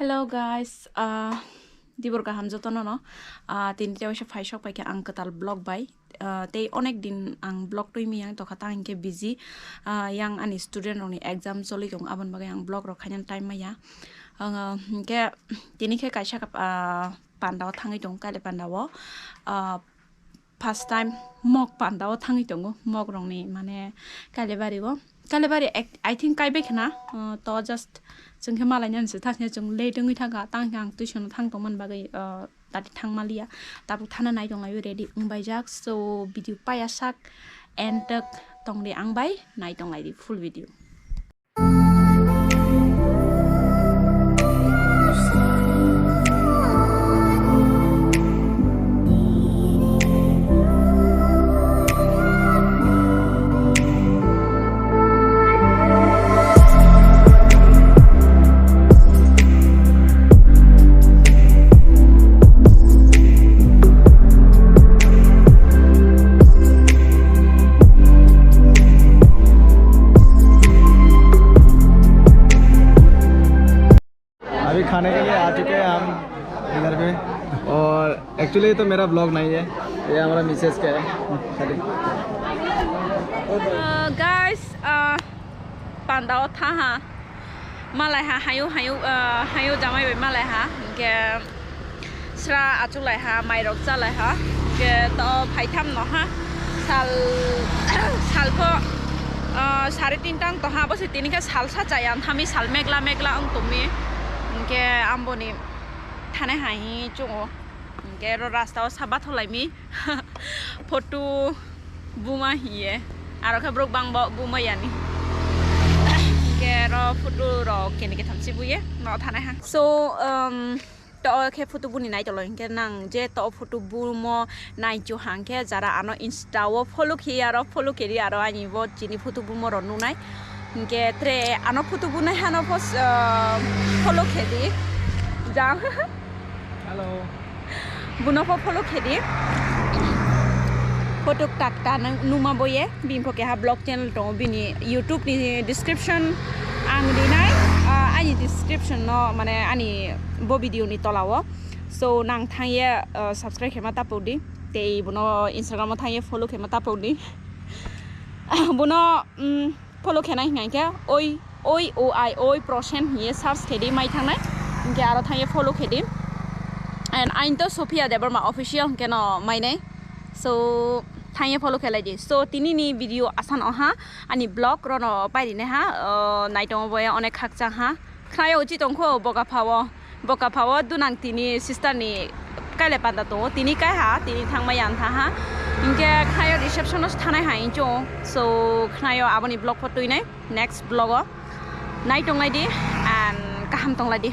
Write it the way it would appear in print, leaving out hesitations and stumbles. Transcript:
Hello guys, dibor kaham jotono no, tinta wase faishok paike ang ketal blog bai, tei onek din ang blog toi mi yang to kata angke busy, yang ani student roni exam soli jong abon bagai ang blog rok kanyan time maya, ke tini ke kaisa kap pandaw thangi jong kale pandaw, first time mok pandaw thangi jong mok rong ni mane kale bari go. Kalebari I think kai bekna to just जोंखे मालायनि आनसो थाखने जों लेदोङै थागा तांगां तुइसन थांदोंमोन बागै दादि थांमालिया दाबो थाना नाय दं आयु ready उंबाय जाक सो भिडिअ पाया साक एन्ड तंदे आंबाय नाय दं आयदि फुल भिडिअ खाने के लिए आ चुके हैं हम इधर पे और एक्चुअली तो मेरा ब्लॉग नहीं है ये हमारा मिसेस का है guys pandaw tha ha malai ha hayo jamai bai malai ha ke sra achulai ha mairok chalai ha ke to phaitham no ha sal ko 3:30 tang to ha bose tini ke sal sa chayan thami sal megla ang tumi ke amboni thane hai chungo ke ro rasta sabat holai mi photo buma hiye aro ke brok bang buma yani ke ro photo ro kene ke thamsi buye no thane ha so to ke photo buni nai tolo ke nang je to photo bumo nai chu hang ke jara ano insta wo follow ki aro ani bo chini photo bumo ro nunai ke tre ano photo bunai hano pos follow khedi jang hello buno follow khedi photo takta numa boye bim phoke ha blog channel to bini youtube ni description ang dinai ani description no mane ani bo video ni tolawo so nang thangye subscribe khema tapodi tei buno instagram ma thangye follow khema tapodi buno follow khenai ngai ke oi % hiye search khedi mai thangnai ke aro thangye follow khedi and ain to Sophia Debarma official ke no mai nai so thangye follow khelai di so tini ni video asan oha ani blog ro no pai ni ha naitong boya onek khakcha ha khayo chi tongkho boka phawo dunang tini sister ni kaile panda to tini kai ha tini thangmai an tha ha inke khayo reception os thanai ha injo so khayo aboni blog photo nai next blog naitong lai di and kaham tong lai di